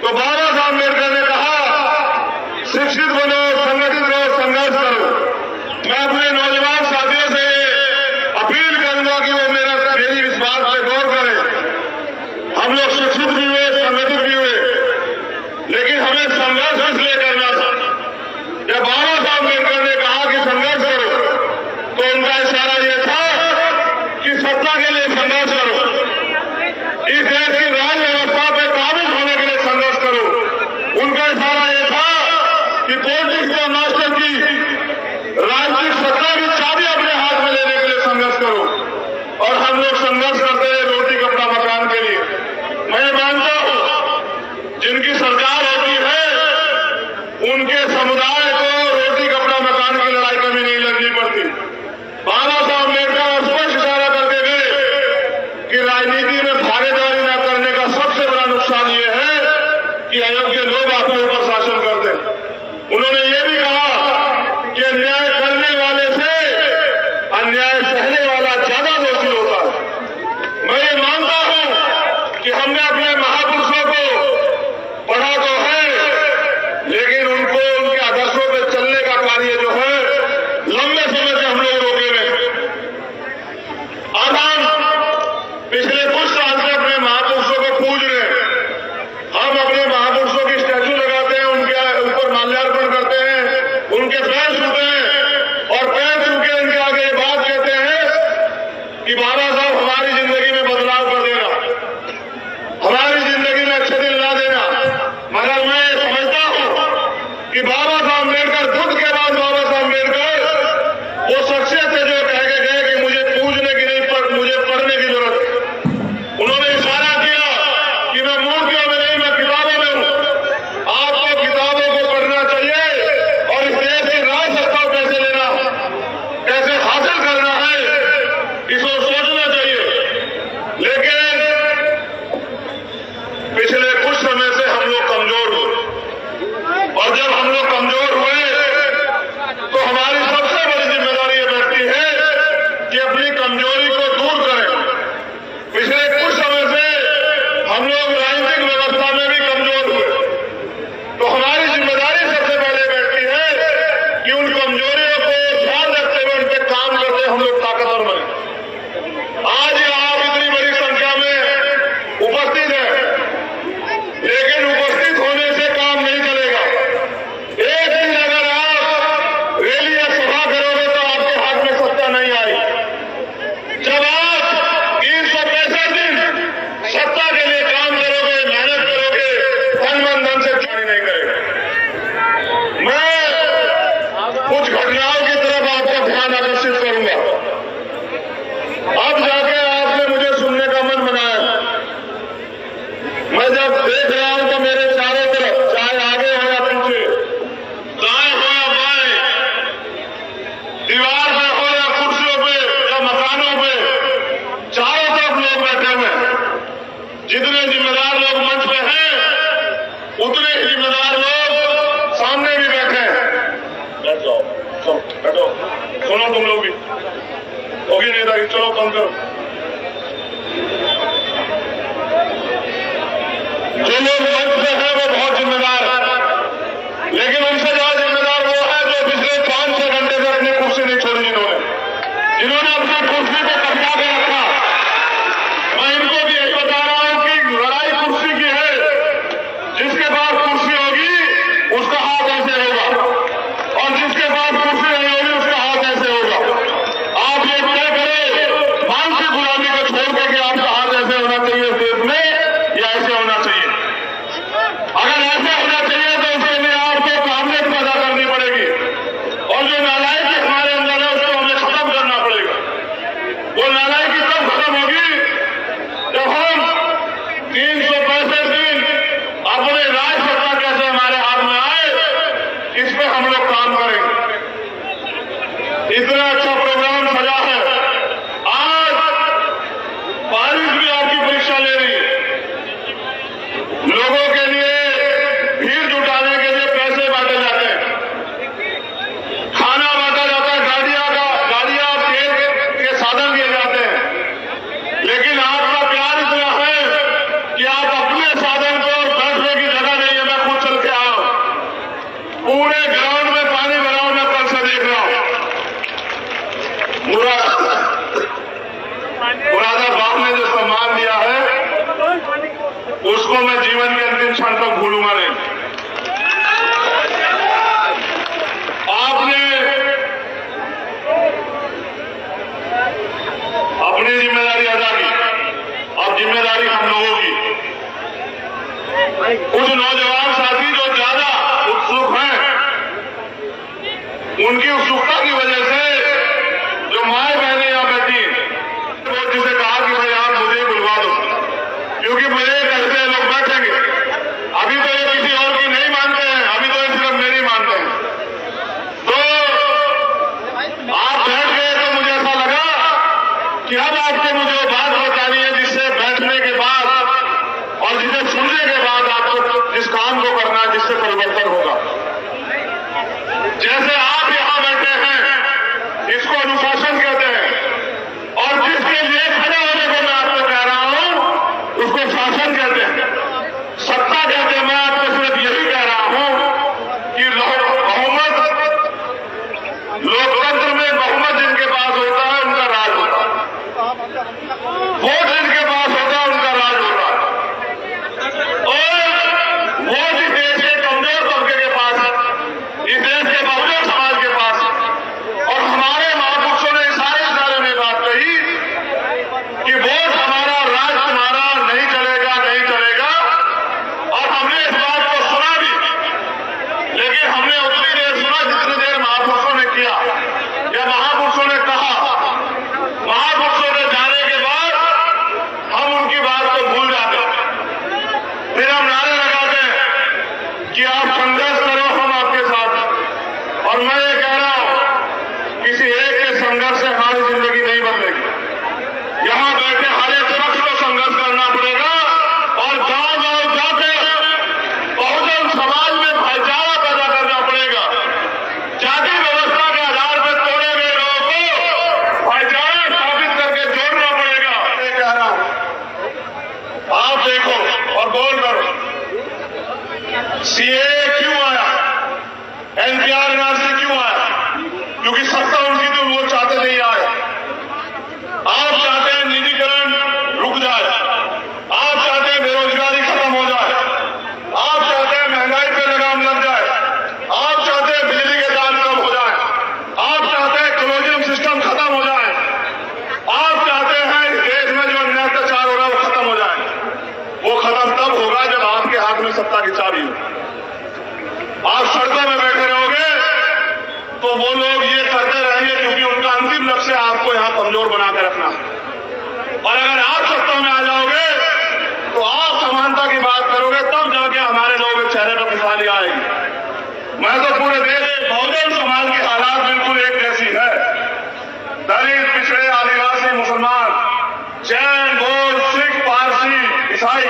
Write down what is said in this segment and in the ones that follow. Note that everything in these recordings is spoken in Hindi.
तो बाबा साहब अम्बेडकर ने कहा शिक्षित बनो, संगठित रहो, संघर्ष करो। मैं अपने नौजवान साथियों से अपील करूंगा कि वो मेरी इस बात पे गौर करें। हम लोग शिक्षित भी हुए, संगठित भी हुए, लेकिन हमें संघर्ष इसलिए करना था। जब बाबा साहब अम्बेडकर ने कहा कि संघर्ष करो, तो उनका इशारा यह था कि सत्ता के लिए संघर्ष करो, इस देश की राज व्यवस्था पे काबिज होने के लिए संघर्ष करो। उनका इशारा यह था कि पॉलिटिक्स का मास्टर की राजनीतिक सत्ता की चाबी अपने हाथ में लेने के लिए संघर्ष करो। और हम लोग संघर्ष करते हैं रोटी कपड़ा मकान के लिए। मैं मानता हूं जिनकी सरकार होती है उनके समुदाय को रोटी कपड़ा मकान की लड़ाई कभी नहीं लड़नी पड़ती। बाबा साहब अम्बेडकर स्पष्ट इशारा करके गए कि राजनीति में भागीदारी न करने का सबसे बड़ा नुकसान ये है कि अयोग्य लोग अपने ऊपर शासन करते हैं। उन्होंने ये भी कहा कि अन्याय करने वाले से अन्याय सहने वाला ज्यादा दोषी होता है। मैं ये मानता हूं कि हमने अपने महापुरुषों को पढ़ा तो है, लेकिन उनको उनके आदर्शों पर चलने का कार्य जो है लंबे समय से हम लोग रोके हुए। अब हम पिछले कुछ साल से अपने महापुरुषों को पूज रहे हैं। हम अपने महापुरुषों की स्टैचू लगाते हैं, उनके ऊपर माल्यार्पण करते हैं, उनके पैर छूते हैं और पैर छू के उनके आगे ये बात कहते हैं कि बाबा साहब हमारी जिंदगी में बदलाव कर देना, हमारी जिंदगी में अच्छे दिन ला देना। मगर मैं समझता हूं कि बाबा साहब अम्बेडकर, बुद्ध के बाद बाबा साहब अम्बेडकर वो शख्सियत है जो कह के गए कि मुझे पूजने की नहीं पर मुझे पढ़ने की जरूरत है। उन्होंने इशारा किया कि मैं मूर्तियों में नहीं, मैं किताबों में हूं। आपको किताबों को पढ़ना चाहिए और इस देश की राज सत्ता कैसे लेना है, कैसे हासिल करना है, इसको सोचना चाहिए। लेकिन पिछले कुछ समय से हम लोग कमजोर हुए, और जब हम लोग कमजोर हुए तो हमारी सबसे बड़ी जिम्मेदारी ये बैठती है कि अपनी कमजोरी को दूर करें। पिछले कुछ समय से हम लोग राजनीतिक व्यवस्था में भी कमजोर हुए, तो हमारी जिम्मेदारी सबसे पहले बैठती है कि उन कमजोरियों को ध्यान रखते हुए उन पर काम करते हम लोग ताकतवर बने। आज आप इतनी बड़ी संख्या में उपस्थित हैं, लेकिन उपस्थित होने से काम नहीं चलेगा। एक दिन अगर आप रैली या सभा करोगे तो आपके हाथ में सत्ता नहीं आई। जब आप 365 दिन सत्ता के लिए काम करोगे, मेहनत करोगे, तन मन धन से चोरी नहीं करेगा। मैं कुछ घटनाओं की तरफ आपका ध्यान आकर्षित करूंगा। अब जाके आपने मुझे सुनने का मन बनाया। मैं जब देख रहा हूं तो मेरे चारों तरफ, चाहे आगे हो या पीछे, दाएं हो या बाएं, दीवार पे हो या कुर्सियों पे या मकानों पे, चारों तरफ लोग बैठे हुए हैं। जितने जिम्मेदार लोग मंच पे हैं, उतने ही जिम्मेदार लोग सामने भी बैठे हैं। बैठ जाओ, चलो बैठो, सुनो तुम लोग भी। होगी नेताजी, चलो कम करो। जो लोग मंच पे हैं वो बहुत जिम्मेदार है, लेकिन उनसे ज्यादा जिम्मेदार वो है जो पिछले 5-6 घंटे से अपनी कुर्सी नहीं छोड़ी, जिन्होंने अपनी कुर्सी को कब्जा कर रखा। मैं इनको भी यही बता रहा हूं कि लड़ाई कुर्सी की है। जिसके पास कुर्सी होगी उसका हाथ ऐसे होगा, और जिसके पास कुर्सी नहीं होगी उसका हाथ ऐसे होगा। आप ये तय करें मानसिक गुलामी को छोड़ के कि आपका हाथ ऐसे होना चाहिए देश में या ऐसे होना चाहिए। अगर ऐसा होना चाहिए तो उसके लिए आपको काबिलियत पैदा करनी पड़ेगी, और जो नालायकी हमारे अंदर है उसको हमें खत्म करना पड़ेगा। वो नालायकी तब खत्म होगी जब हम 365 दिन अपने राज सत्ता कैसे हमारे हाथ में आए, इस पे हम लोग काम करेंगे। इतना अच्छा प्रोग्राम सजा है। आज बारिश भी आपकी परीक्षा ले रही है। लोगों के लिए भीड़ जुटाने के लिए पैसे बांटे जाते हैं, खाना बांटा जाता है, गाड़ियां तेल के साधन दिए जाते हैं। लेकिन आपका प्यार इतना है कि आप अपने साधन को बैठने की जगह बनेगी। आपने अपनी जिम्मेदारी अदा की, अब जिम्मेदारी हम लोगों की। कुछ नौजवान साथी जो ज्यादा उत्सुक हैं, उनकी उत्सुकता की वजह से जो माए बहने या बेटी वो जिसे कहा कि भाई आप मुझे बुलवा दो, क्योंकि मुझे कैसे लोग बैठेंगे। अभी तो ये किसी और की नहीं मानते हैं, अभी तो ये सिर्फ मेरी मानते हैं। तो आप बैठ गए तो मुझे ऐसा लगा कि अब आपको मुझे वो बात बतानी है जिससे बैठने के बाद और जिसे सुनने के बाद आपको जिस काम को करना है, जिससे परिवर्तन होगा। जैसे आप यहां बैठे हैं, इसको अनुशासन कहते हैं, और जिसके लिए खड़े होने को मैं आपको कह रहा हूं उसको शासन कहते हैं, सत्ता कहते हैं। मैं आपको सिर्फ यही कह रहा हूं कि बहुमत, लोकतंत्र में बहुमत जिनके पास होता है उनका राज होता है, वोट जिनके पास होता है उनका राज होता है। और वो जिस देश के कमजोर तबके के पास है, इस देश के बहुजन समाज के पास, और हमारे महापुरुषों ने सारे में बात कही कि वोट हमारा, राज तुम्हारा, नहीं चलेगा, नहीं चलेगा। और हमने इस बात को सुना भी, लेकिन हमने उतनी देर सुना जितनी देर महापुरुषों ने किया या महापुरुषों ने कहा। महापुरुषों के जाने के बाद हम उनकी बात को भूल जाते हैं, फिर हम नारे लगाते हैं कि आप संघर्ष करो, हम आपके साथ हैं। और मैं ये कह रहा हूं, किसी एक के संघर्ष से हमारी जिंदगी नहीं बदलेगी। यहां बैठे हर एक शख्स को संघर्ष करना पड़ेगा और गांव-गांव जाकर बहुजन समाज में भाईचारा पैदा करना पड़ेगा। जाति व्यवस्था के आधार पर तोड़े गए लोगों को भाईचारा स्थापित करके जोड़ना पड़ेगा। मैं कह रहा हूं, आप देखो और गौर करो, सीएए क्यों आया, एनपीआर एनआरसी क्यों आया? क्योंकि सत्ता उनकी तो वो चाहते नहीं आए। आप चाहते हैं निजीकरण रुक जाए, आप चाहते हैं बेरोजगारी खत्म हो जाए, आप चाहते हैं महंगाई पे लगाम लग जाए, आप चाहते हैं बिजली के दाम कम हो जाए, आप चाहते हैं कॉलोनियल सिस्टम खत्म हो जाए, आप चाहते हैं इस देश में जो अन्याय अत्याचार हो रहा है वो खत्म हो जाए। वो खत्म तब होगा जब आपके हाथ में सत्ता की चाबी हो। आप सड़कों में बैठे रहोगे तो वो लोग ये करते रहेंगे, क्योंकि उनका अंतिम लक्ष्य आपको यहां कमजोर बना के रखना है। और अगर आप सत्ता में आ जाओगे तो आप समानता की बात करोगे, तब जाके हमारे लोगों के चेहरे पर खुशहाली आएगी। मैं तो पूरे देश बहुजन समाज की हालात बिल्कुल एक जैसी है। दलित, पिछड़े, आदिवासी, मुसलमान, जैन, बौद्ध, सिख, पारसी, ईसाई,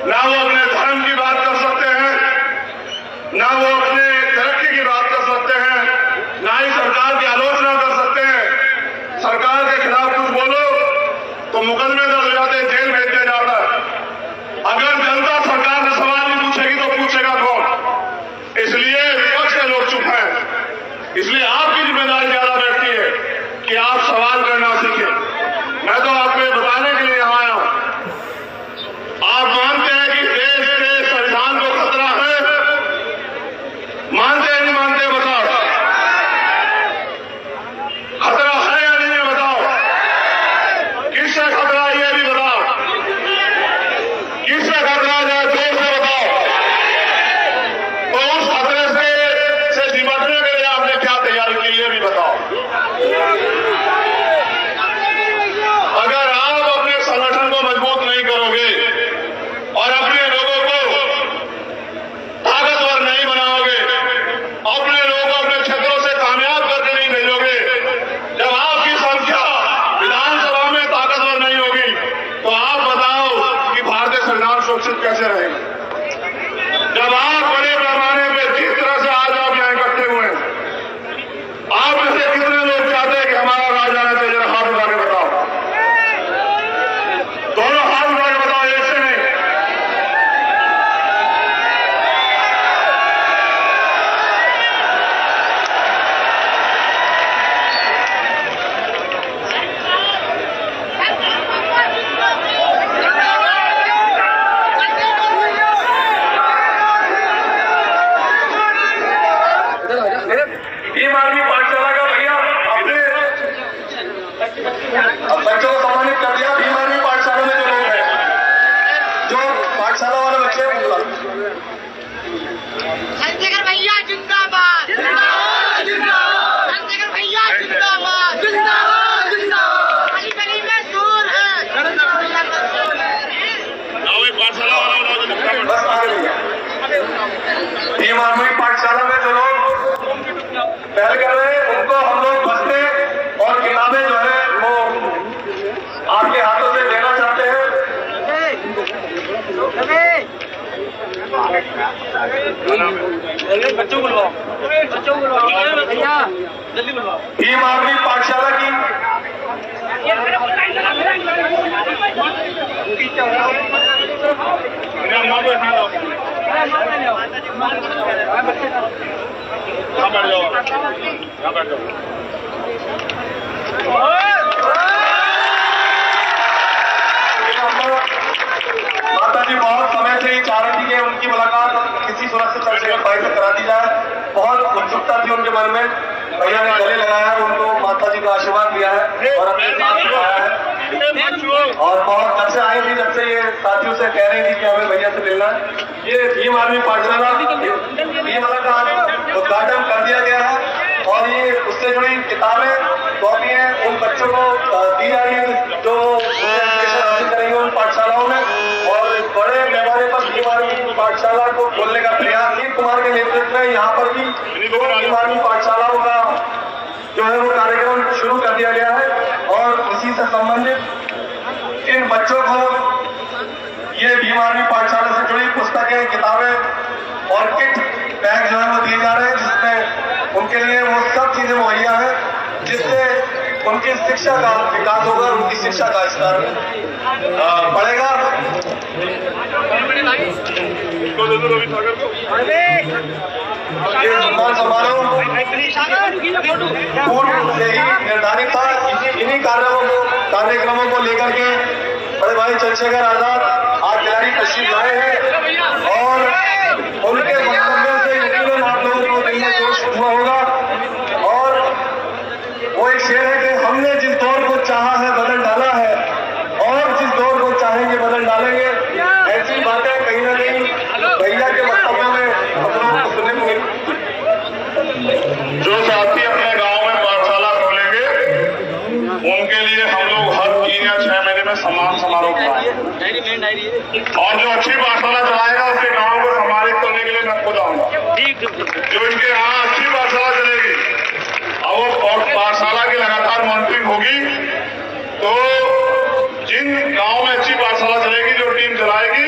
ना वो अपने धर्म की बात कर सकते हैं, ना वो अपने तरक्की की बात कर सकते हैं, ना ही सरकार की आलोचना कर सकते हैं। सरकार के खिलाफ कुछ बोलो तो मुकदमे दर्ज हो जाते हैं, जेल भेज दिया जाता है। अगर जनता सरकार से सवाल नहीं पूछेगी तो पूछेगा कौन? इसलिए विपक्ष के लोग चुप हैं। इसलिए आपकी जिम्मेदारी ज्यादा बैठती है कि आप सवाल करना सीखें। मैं तो आपको ये बताने के लिए यहां आया हूं, आप मानते हैं कि देश के संविधान को खतरा है? मानते हैं नहीं मानते? बताओ, खतरा है या नहीं है? बताओ, किससे खतरा है ये भी बताओ, किससे खतरा जाए देश से बताओ। तो उस खतरे से निपटने के लिए आपने क्या तैयारी की ये भी बताओ। बच्चों को बुलवाओ, बच्चों को बुलवाओ भैया, जल्दी बुलवाओ। भीम आर्मी पाठशाला की माता जी बहुत समय से ही चाह रही थी कि उनकी मुलाकात किसी सुरक्षित चंद्रशेखर भाई से करा दी जाए। बहुत उत्सुकता थी उनके मन में। भैया ने गले लगाया, उनको माता जी का आशीर्वाद दिया है और अपने साथ आया है। और बहुत जब से आई थी, जब से ये साथियों से कह रही थी कि हमें भैया से मिलना है। ये भीम आर्मी पाठशाला भीमला का उद्घाटन कर दिया गया है और ये उससे जुड़ी किताबें कॉपियां उन बच्चों को दी जा रही है जो हासिल करेंगे उन पाठशालाओं में। और बड़े पैमाने पर भीम आर्मी पाठशाला को खोलने का प्रयास अनिल कुमार के नेतृत्व में यहाँ पर भी भीम आर्मी पाठशालाओं का जो है वो कार्यक्रम शुरू कर दिया गया है। और उसी से संबंधित इन बच्चों को ये भीम आर्मी पाठशाला से जुड़ी पुस्तकें, किताबें और किट बैग जो है वो दिए जा रहे हैं, जिसमें उनके लिए वो सब चीजें मुहैया है जिससे उनकी शिक्षा का विकास होगा, उनकी शिक्षा का स्तर बढ़ेगा। ये सम्मान समारोह पूर्व से ही निर्धारित था। इन्हीं कार्यक्रमों को लेकर के बड़े भाई चंद्रशेखर आजाद आज खिलाड़ी तशरीफ लाए हैं और उनके वक्तव्यों से यकीनन आप लोगों को दिल में जोश हुआ होगा। और वो एक शेर है कि हमने जिस दौर को चाहा है बदल डाला है और जिस दौर को चाहेंगे बदल डालेंगे। ऐसी बातें कहीं ना कहीं भैया के वक्तव्यों में हम लोगों को सुनने को मिली। जो साथी अपने गांव में पाठशाला खोलेंगे उनके लिए हम लोग हर 3 या 6 महीने में सम्मान समारोह कराएंगे और जो अच्छी पाठशाला चलाएगा उसके गांव को सम्मानित करने के लिए मैं खुद आऊंगा। जो इनके यहाँ अच्छी पाठशाला चलेगी और वो पाठशाला की लगातार मॉनिटरिंग होगी तो जिन गांव में अच्छी पाठशाला चलेगी, जो टीम चलाएगी,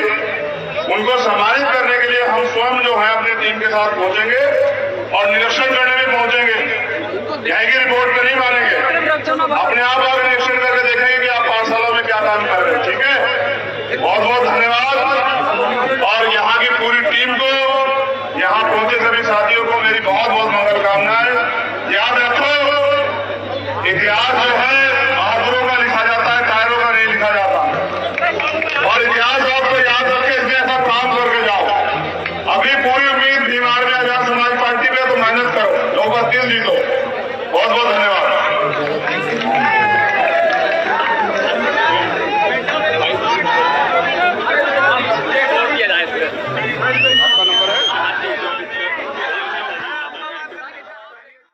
उनको सम्मानित करने के लिए हम स्वयं जो है अपनी टीम के साथ पहुंचेंगे और निरीक्षण करने भी पहुंचेंगे। यहीं की रिपोर्ट पर नहीं मानेंगे, अपने आप निरीक्षण करके देखेंगे कि आप पाठशाला में क्या काम कर रहे हैं। ठीक है, बहुत बहुत धन्यवाद। और यहाँ की पूरी टीम को, यहाँ पहुंचे सभी साथियों को मेरी बहुत बहुत मंगल कामनाएं। याद रखो, इतिहास जो है बहादुरों का लिखा जाता है, कायरों का नहीं लिखा जाता। और इतिहास आपको याद रखे, इसमें ऐसा काम करके जाओ। अभी पूरी उम्मीद भीम आर्मी आजाद समाज पार्टी पे, तो मेहनत करो, लोग बस दिल जीतो। बहुत बहुत